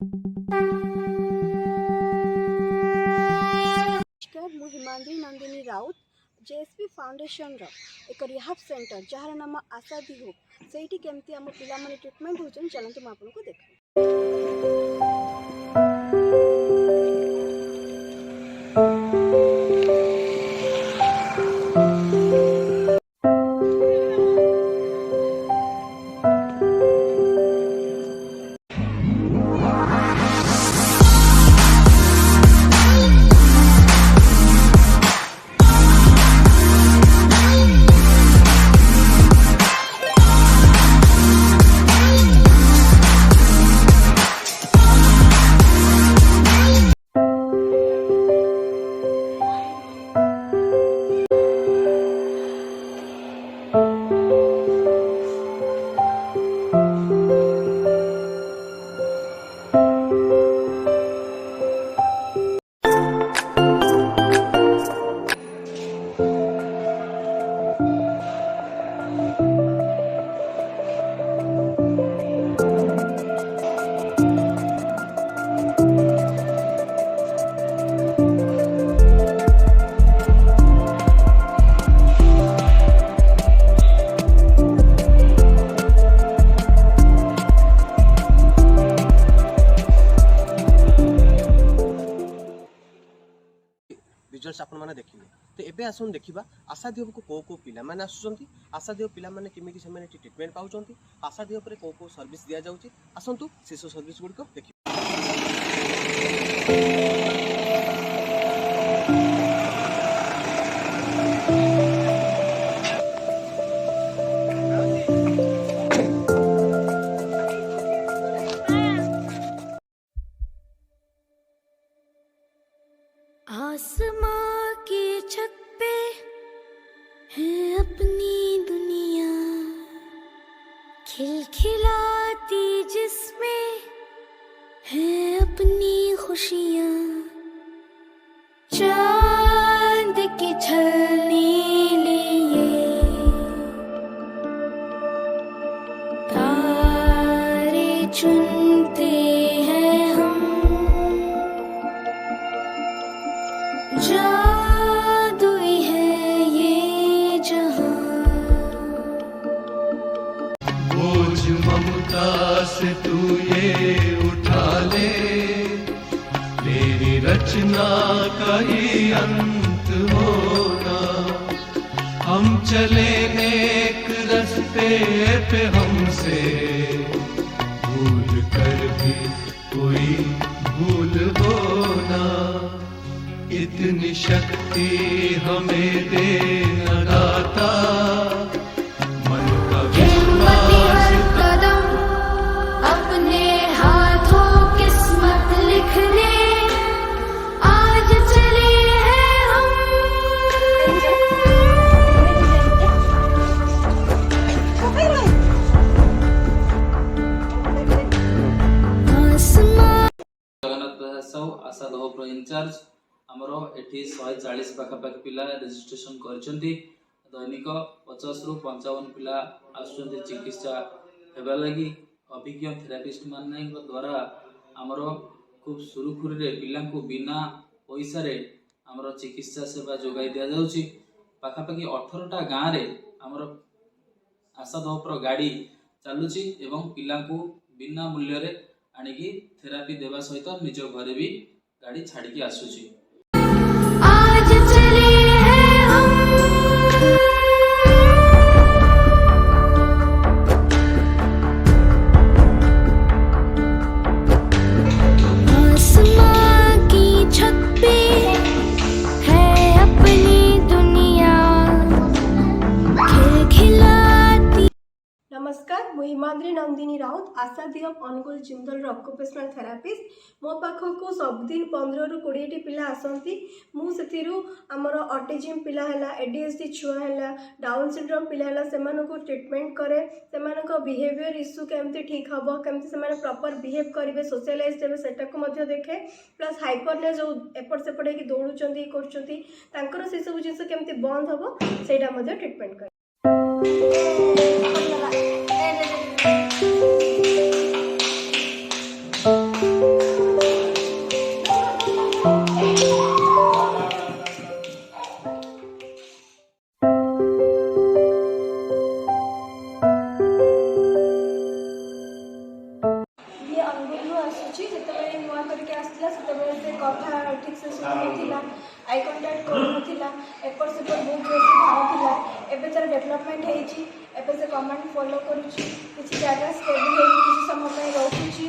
नमस्कार मु Himandri Nandini Raut JSP foundation एक रिहाब सेंटर जार नाम आशादी होप से केमती आम पिला माने ट्रिटमेंट होचन चलते मुझे आपको देख रिजल्ट्स आपण माने देखिले तो एबे आसन देखिबा आशादी को को पिला माने आसुचंती आशादी पिला माने केमिति से ट्रीटमेंट पाउचंती आशादी उपरे को सर्विस दिया जाउची आसंतु शिशु सर्विस गुडी को देखि आसमां की छत पे है अपनी दुनिया खिलखिलाती जिसमें है अपनी खुशियाँ चांद के छलने लिए तारे चुनते हैं हम जादुई है ये जहां बोझ ममता से तू ये उठा ले तेरी रचना का ही अंत होना हम चले एक रास्ते पे हमसे भूल कर भी कोई भूल होना इतनी शक्ति हमें देना दाता मन का विश्वास कदम अपने हाथों किस्मत लिखने आज चले हैं हम आसमां जगन्नाथ प्रसाद साहू आशा दहपर इनचार्ज आमर एटी 140 पाखापाखि पिला रेजिस्ट्रेशन करछंती दैनिक 50 रु 55 पिला आसुचंती चिकित्सा हेबा लगी अभिज्ञ थेरापिस्ट मान द्वारा आमर खूब सुरुखुरी रे पिला को बिना पैसा रे आमर चिकित्सा सेवा जोगाई दिया जाउची पाखापाखि 18टा गाँव रे आमर आशा दहपर गाड़ी चलुची एवं पिला को बिना मूल्य रे आनिकी थेरापी देवा सहित निज घरे भी गाड़ी छाड़ी आसुची आज चले हैं हम आसमां की छत पे है अपनी दुनिया खिलखिलाती। नमस्कार मु हिमांद्री नंदिनी राउत आशादी Hope Angul Jindal occupational therapist मो पाखक सबुदिन 15 रु 20 पिला आसती मुझे आमर ऑटिज्म पिला है एडीएचडी छुआ है डाउन सिंड्रोम पिला है से ट्रीटमेंट करे से बिहेवियर इश्यू केमती ठीक हम केमती से प्रॉपर बिहेव करेंगे सोशलाइज देवे से देखे प्लस हाइपरनेस जो एपट सेपट होगी दौड़ुंट से सब जिन केमती बंद हम से ट्रीटमेंट करे। दिनू आसूची जेतेबेले नुआ करके आसला सेतेबेले से कथा ठीक से सुनथिला आई कांटेक्ट करनथिला एपर सेपर बहुत जोर से भावथिला एबे तार डेवलपमेंट हेची एबे से कमांड फॉलो करूची किछि जगह स्टेबल हेची किछि समय में रहउची।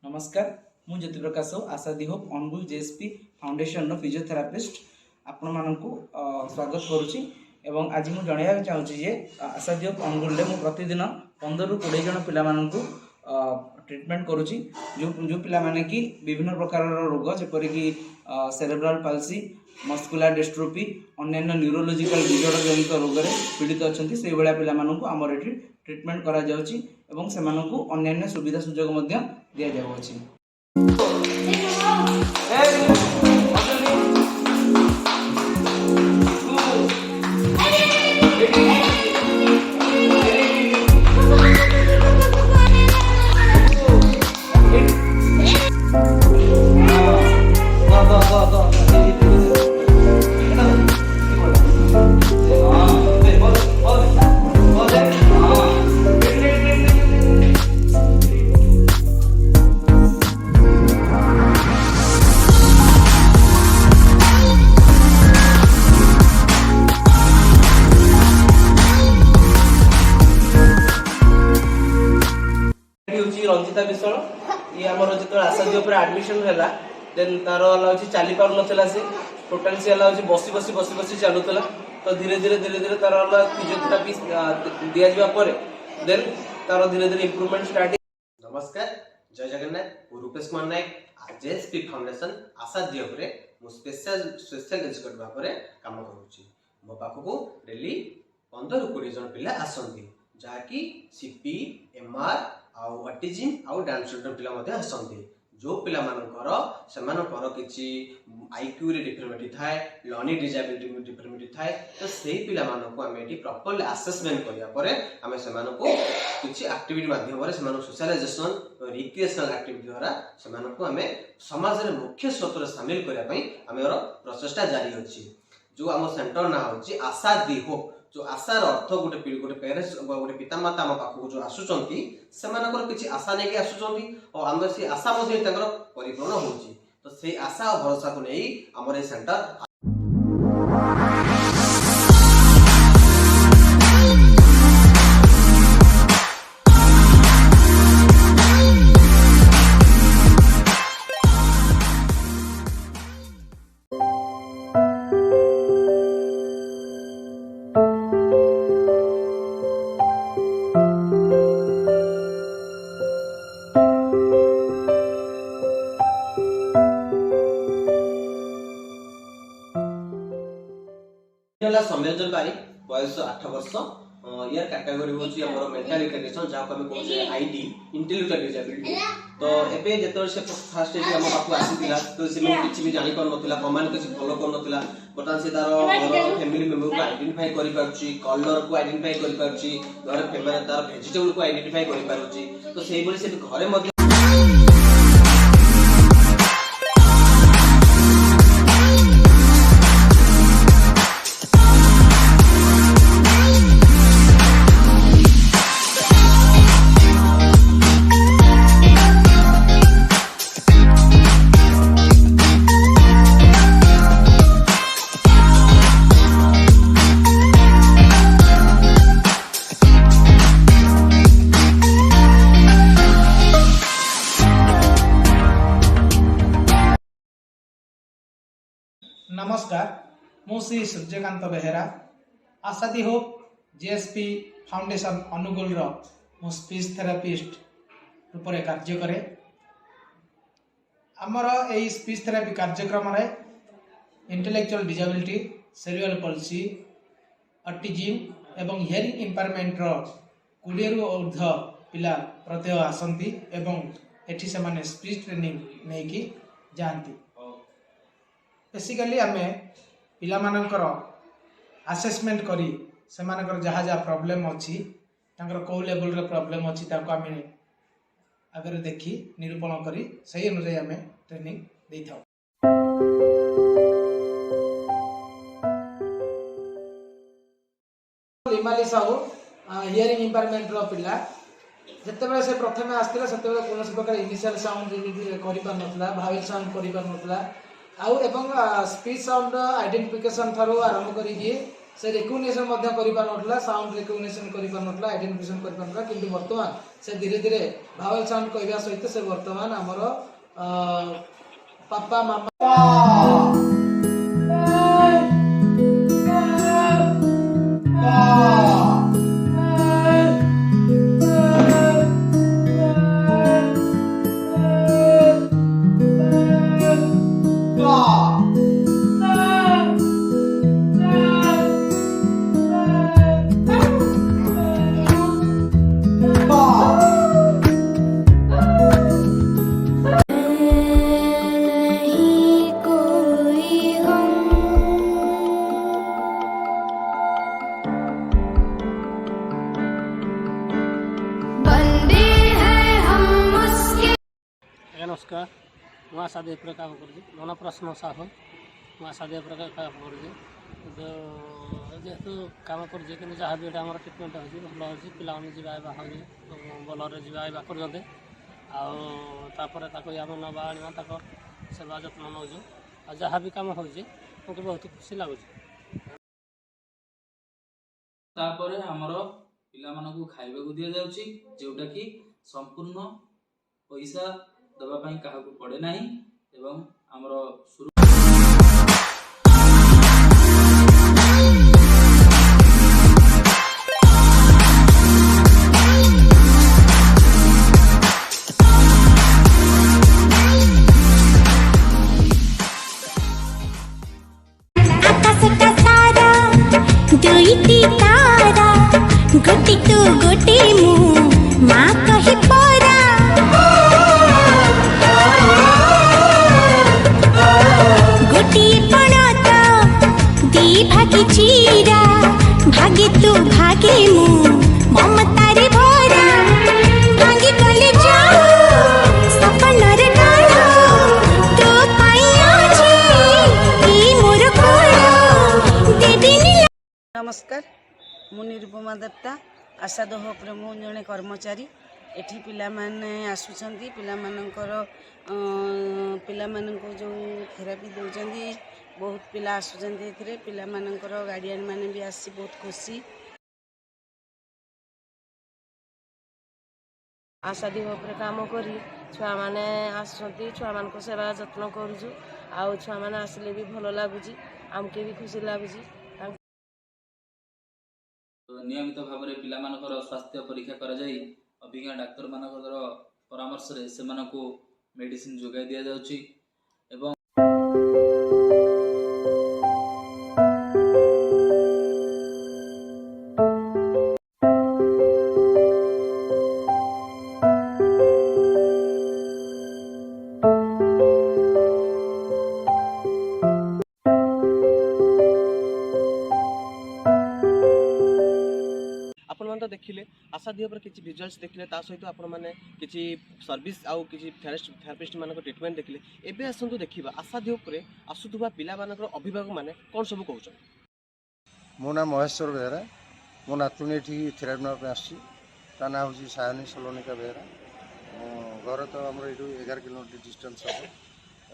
नमस्कार मु ज्योति प्रकाश साहू आशादी होप अनुगुल जेएसपी फाउंडेशन रो फिजियोथेरापिस्ट आपण मानकु स्वागत करूची एवं आज मु जणाया चाहूची जे आशादी होप अनुगुल रे मु प्रतिदिन 15 ରୁ 20 जन पिला मानकु ट्रीटमेंट करूची जो पिला माने की विभिन्न प्रकार रोग जेपरि की सेरेब्रल पाल्सी मस्कुलर डिस्ट्रोफी अन्य न्यूरोलॉजिकल डिसऑर्डर जनित रोग रे पीड़ित अछंती से बेला पिला मानकु हमर एठी ट्रीटमेंट करा जाउची एवं से मानकु अन्य सुविधा सुयोग मध्य दिया जाउची। रंजिता विश्वाल ये आमर जो आशादी एडमिशन है देन तार चली पार ना से टोटाल सी बसी बसी बसी बसी चलूला तो धीरे धीरे तार फिजियोथेरापी दि जापर देन तार धीरे धीरे इम्प्रूवमेंट स्टार्ट। नमस्कार जय Jagannath Rupesh Kumar Nayak JSP foundation आशादी special educate भाव में काम करुच्ची मो पाखक डेली 15 ରୁ 20 जन पिला आसती जहाँकि सीपी एमआर आउ ऑटिज्म आउ डाउन सिंड्रोम पिला मध्ये आसती जो पिला मानकर सेमानकर किछि आईक्यू रे डिफरेंट थाए लर्निंग डिसेबिलिटी डिफरेंट थाए तो सेही पिला मानको हमें एटी प्रॉपर्ली असेसमेंट करिया परे हमें सेमानको किछि एक्टिविटी माध्यम रे सेमानको सोशलाइजेशन रिक्रिएशनल एक्टिविटी द्वारा सेमानको हमें समाज रे मुख्य स्रोत रे शामिल करिया पई हमर प्रचेष्टा जारी अछि। जो आम सेंटर ना होछि आशादी होप जो आशार अर्थ गोटे पेरेंट्स गोटे पितामाता आम पाखक जो आसुचंती सेमानकर किछि आशा नेकी आसुचंती और आम से आशा मध्ये ताकर परिपूर्ण होछि तो से आशा और भरोसा को नै हमर ए सेंटर संयोजन पारी बयस 8 वर्ष यार कैटेगरी होची हमर मेंटल रिटार्डेशन जहाँ को हम कहते आईडी इंटेलेक्चुअल डिसेबिलिटी तो एबे जेतो से फर्स्ट एडी हम पाखु आसीतिला तो से मन किछि भी जानि कर नथिला कमांड किछि फॉलो कर नथिला बटन से तार फैमिली मेंबर को आइडेंटिफाई करि पारुची कलर को आइडेंटिफाई करि पारुची घर फैमिली तार वेजिटेबल को आइडेंटिफाई करि पारुची तो सेही बोली से घरे मध्ये नमस्कार मु श्री सूर्यकांत बेहेरा आशादी होप जेएसपी फाउंडेशन अनुगुल रो मु स्पीच थेरापिस्ट रूप में कार्य करे आमर यही स्पीच थेरापी कार्यक्रम रे intellectual disability cerebral palsy autism एवं हियरिंग इंपायरमेंट रो 20 ରୁ ऊर्ध्व पिला प्रत्येक आसंती एवं एठी से माने स्पीच ट्रेनिंग नेकी जानती बेसिकली आमे पिला मानकर असेसमेंट करी से मानकर जहाँ जहाँ प्रॉब्लम अच्छी तांकर को लेवल रे प्रॉब्लम अच्छी ताको आमे आगे देखी निरूपण करी सही अनुसार आमे ट्रेनिंग दे थाउ। लिमाली साहू हियरिंग इंपायरमेंट रो पिला ଯେତେବେଳେ ସେ ପ୍ରଥମେ ଆସିଥିଲା ସେତେବେଳେ କୌଣସି ପ୍ରକାର ଇନିସିଆଲ ସାଉଣ୍ଡ କରିପାରୁନଥିଲା, ଭାୱେଲ ସାଉଣ୍ଡ କରିପାରୁନଥିଲା, ଆଉ ଏବଂ ସ୍ପିଚ୍ ସାଉଣ୍ଡ ଆଇଡେଣ୍ଟିଫିକେସନ୍ ଠାରୁ ଆରମ୍ଭ କରିକି ସେ ରେକଗ୍ନିସନ୍ ମଧ୍ୟ କରିପାରୁନଥିଲା, ସାଉଣ୍ଡ ରେକଗ୍ନିସନ୍ କରିପାରୁନଥିଲା, ଆଇଡେଣ୍ଟିଫିକେସନ୍ କରିପାରୁନଥିଲା। କିନ୍ତୁ ବର୍ତ୍ତମାନ ସେ ଧୀରେ ଧୀରେ ଭାୱେଲ ସାଉଣ୍ଡ କହିବା ସହିତ ସେ ବର୍ତ୍ତମାନ ଆମର ପାପା ମାମା नहीं कोई गम बंदे हैं हम उसके। नमस्कार ମୁଁ ଆଶା ଦେଇ ଉପରେ କାମ କରୁଛି। ମୋ ନାଁ ପ୍ରଶ୍ନ ସାହୁ। ମୁଁ ଆଶା ଦେଇ ଉପରେ କାମ କରୁଛି। ଯେହେତୁ କାମ କରୁଛି କିନ୍ତୁ ଯାହା ବି ଏଇଟା ଆମର ଟ୍ରିଟମେଣ୍ଟ ହେଉଛି ଭଲ ହେଉଛି, ପିଲାମାନେ ଯିବା ଆଇବା ହେଉଛି, ଭଲରେ ଯିବା ଆଇବା କରୁଛନ୍ତି। ଆଉ ତାପରେ ତାକୁ ଆମେ ନେବା ଆଣିବା ତାଙ୍କ ସେବା ଯତ୍ନ ନେଉଛୁ। ଆଉ ଯାହା ବି କାମ ହେଉଛି ମୋତେ ବହୁତ ଖୁସି ଲାଗୁଛି। ତାପରେ ଆମର ପିଲାମାନଙ୍କୁ ଖାଇବାକୁ ଦିଆଯାଉଛି, ଯେଉଁଟାକି ସମ୍ପୂର୍ଣ୍ଣ ପଇସା ଦେବା ପାଇଁ କାହାକୁ ପଡ଼େ ନାହିଁ ଏବଂ ଆମର आकाश का तारा दुईटी तारा गोटी तू गोटी मु माँ कही परा गोटी पणत दी भागी चीरा भागे तू भागे मु ममतारे भरा भांगी गले जाओ सपनर डाल तो पाई आछी ई मोर कोल देबिनी। नमस्कार मु निरुपमा दत्ता आशा दोहप्रे मु जड़े कर्मचारी एठी पिला माने आसुचंती पिला मानकर पिलामानंको जो थेरापी दौरान बहुत पिला आसुचंती एथिरे पिला मानकर गार्डियन माने भी आसी बहुत खुशी। आशा दोहप्रे काम करी छुआ माने आसुचंती छुआ मान को सेवा जत्न करूछु आउ छुआ माने आसिले भी भलो लागुची आमके भी खुशी लागुची। नियमित भाव में पिलामानकर स्वास्थ्य परीक्षा करा जाई अभिज्ञ डाक्तर मानकर परामर्श रे सेमानकु मेडिसिन जोगाई दिया जाउची एवं तो देखिले आशा दी पर किसी विजुअल्स देखिले ता सहित आपण माने किसी सर्विस आउ किसी थेरापिस्ट मानक ट्रीटमेंट देखिले एबे आसंतु देखिबा आशा दी पर आसुथुबा पिला मानकर अभिभावक माने कोन सब कहउछ। मो नाम महेश्वर बेहरा मो नातुणी एठी थेरापी ना पे आसी ता ना होची सायनी सलोनिका बेहरा घर तो हमर एठू 11 किलोमीटर डिस्टेंस हो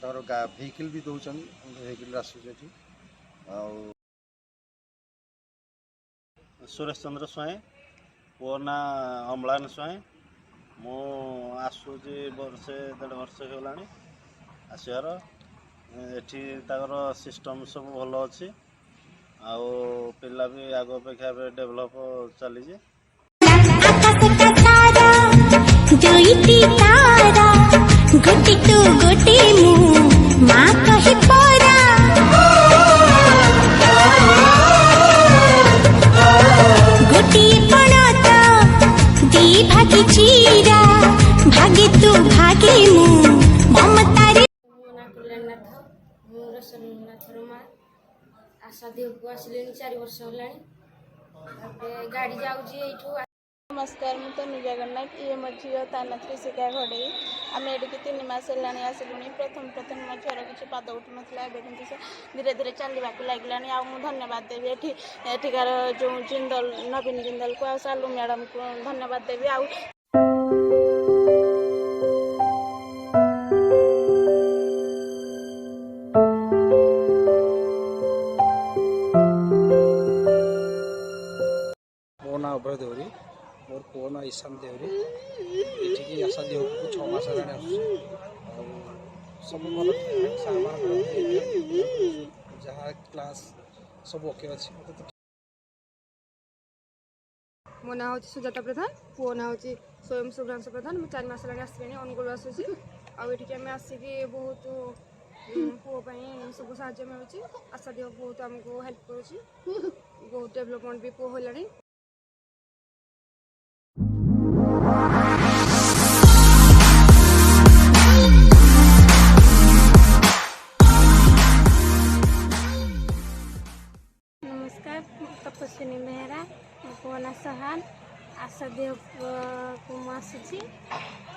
तार व्हीकल भी दउछन व्हीकल आसी एठी आ सुरेश चंद्र स्वाई पो ना अम्लान स्वाई मो आसूची वर्षे 1.5 वर्ष होगा आसार एठी ताकर सिस्टम सब भल अच्छी आउ पिला भी आग अपेक्षा डेभलप चली गोटी तू गोटी मु माँ कही परा गोटी पणत दी भागी चीरा भागे तू भागे मु ममतारे। मो ना कल्याणनाथ मो रसनाथ रमा आशा देव को आसिले 4 वर्ष होलानी गाड़ी जाउची एठू। नमस्कार मु तनु जगन्नाथ ये मो झील ताना त्रिशिका घड़े आम ये 3 मास है आसलुणी प्रथम मो झीर किसी पाद उठु नाला कि धीरे धीरे चलने लगे आ धन्यवाद देवी एठिकार जो जिंदल नवीन जिंदल को आ सालू मैडम को धन्यवाद देवी। ना ईशान देवरी ये आशा देव को 6 मास हेलाणी आसुची सब भल जहाँ क्लास सब ओके अच्छे मो ना हूँ सुजाता प्रधान पुओ ना हूँ स्वयं शुभ्रांश प्रधान मुझे 4 मास हेल्ला आसली अनुगुल आसूसी आठिक आम आसिकी बहुत पुओ सब साहय मिलूँ आशा देव बहुत आमको हेल्प कर बहुत डेवलपमेंट भी पुओ है। नमस्कार तपस्विनी बेहरा मोना सहान आशा देव को आसूची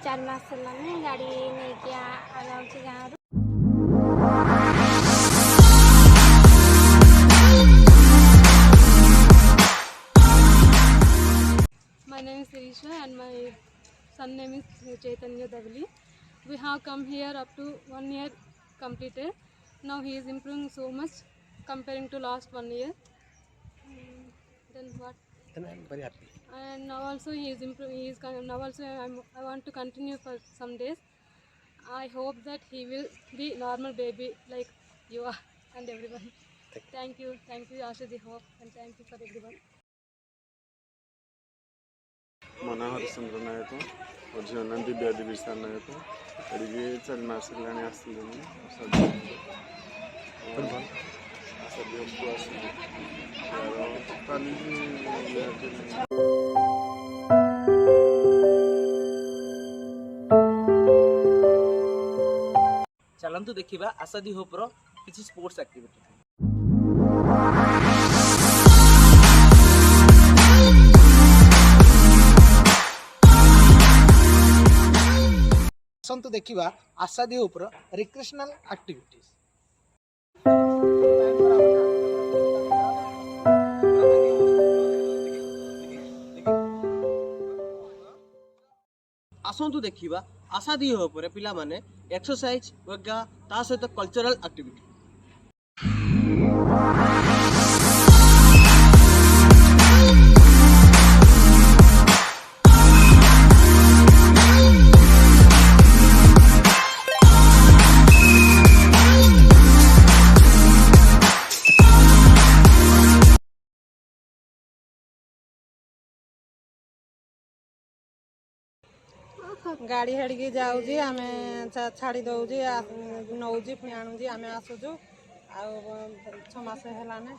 4 मास है गाड़ी नहीं आऊँगी गाँव My name is Sirisha and my son name is Chaitanya Davli. We have come here up to 1 year completed. Now he is improving so much comparing to last 1 year. Then what? Then I am very happy. And now also he is improving. Now also I want to continue for some days. I hope that he will be normal baby like you are and everyone. Thank you, Ashadi Hope, and thank you for everyone. ମୋ ନାଁ ହରିଚନ୍ଦ୍ର ନାୟକ ମୋ ଝିଅ ନାଁ ଦିବ୍ୟା ଦିବିଷା ନାୟକ ଏଠିକି 4 ମାସ ହେଲାଣି ଆସିଲେଣି ଆଶା ଦିହକୁ ଆସିଲି चलतु देखा आशा दी होपर किसी स्पोर्ट्स एक्टिविटी आसतु देखा आशा दी होपर रिक्रिएशनल एक्टिविटीज आसतु देखा आशा दी पर पिला माने एक्सरसाइज योगा ता सहित कल्चरल एक्टिविटी गाड़ी हेड़की जाऊँगी आम छाड़ी दौजी नौजी पुणी आणुची आम आसुचु आ 6 मास हेलाने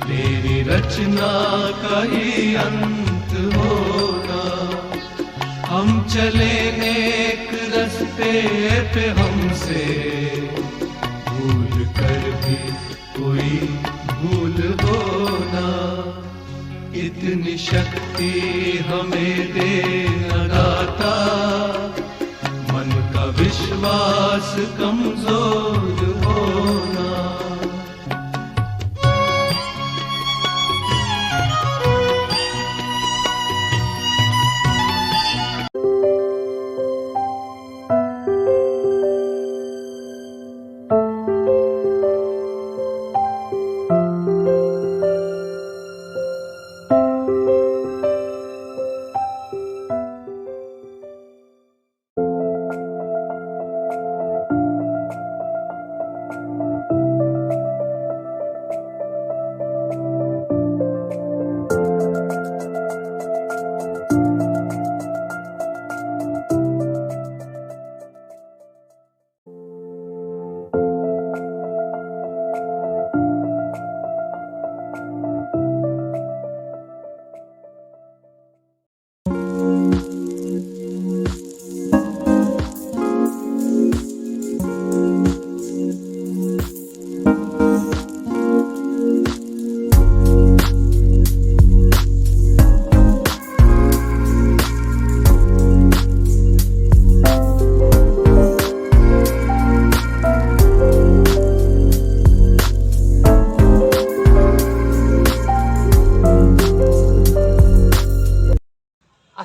तेरी रचना का ही अंत होना हम चले नेक रास्ते पे हमसे भूल कर भी कोई भूल होना इतनी शक्ति हमें दे न दाता मन का विश्वास कमजोर होना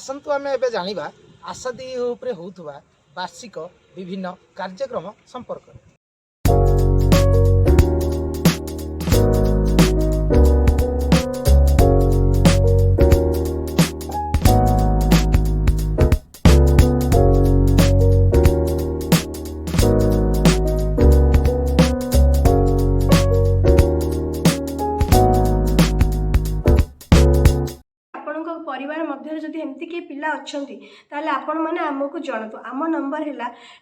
आसतु आम ए जाना आशादी उपरे होउथुबा वार्षिक विभिन्न कार्यक्रम संपर्क। परिवार मध्य जदि एमती किए पिला अच्छी ताले आपण मैंने आमको जनातु। आम नंबर है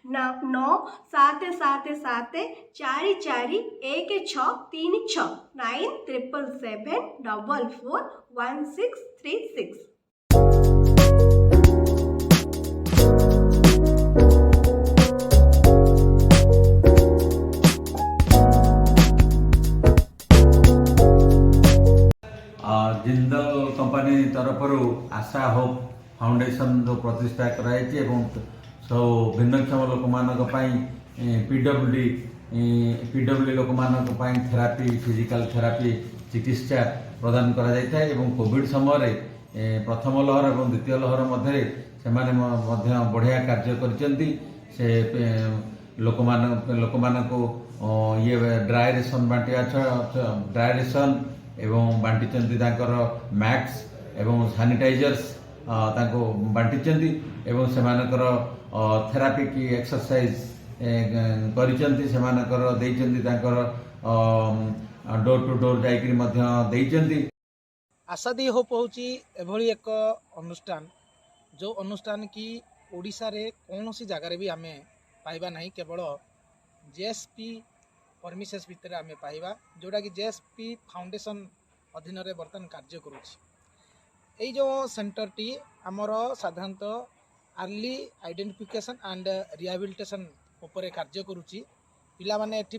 9777441636 9777441636। जिंदल कंपनी तरफ आशा होप फाउंडेशन जो प्रतिष्ठा कराई सब भिन्नक्षम लोक मानी पीडब्ल्यूडी लोक मानी थेरापी फिजिकल थेरापी चिकित्सा प्रदान करा कोविड समय प्रथम लहर और द्वितीय लहर मध्य से बढ़िया कार्य करचंती से लोक ये dry ration Banthia dry ration एवं बांटी मैक्स एवं सैनिटाइजर्स बांटी एवं से थेरापी की एक्सरसाइज कर डोर टू डोर जाइए। आशादी होप होची एभली एक अनुष्ठान जो अनुष्ठान की ओडिशा रे कौन सी जगार भी आमे पाइबा नहीं केवल जेएसपी परमिशेस भितर आमे पाइबा जोटा कि जेएसपी फाउंडेशन अधीन रे बर्तन कार्य करुछि। एई जो सेंटर टी आमर साधारणतः अर्ली आइडेंटिफिकेशन एंड रिहैबिलिटेशन उपरे कार्य करुछि। पिला माने एठी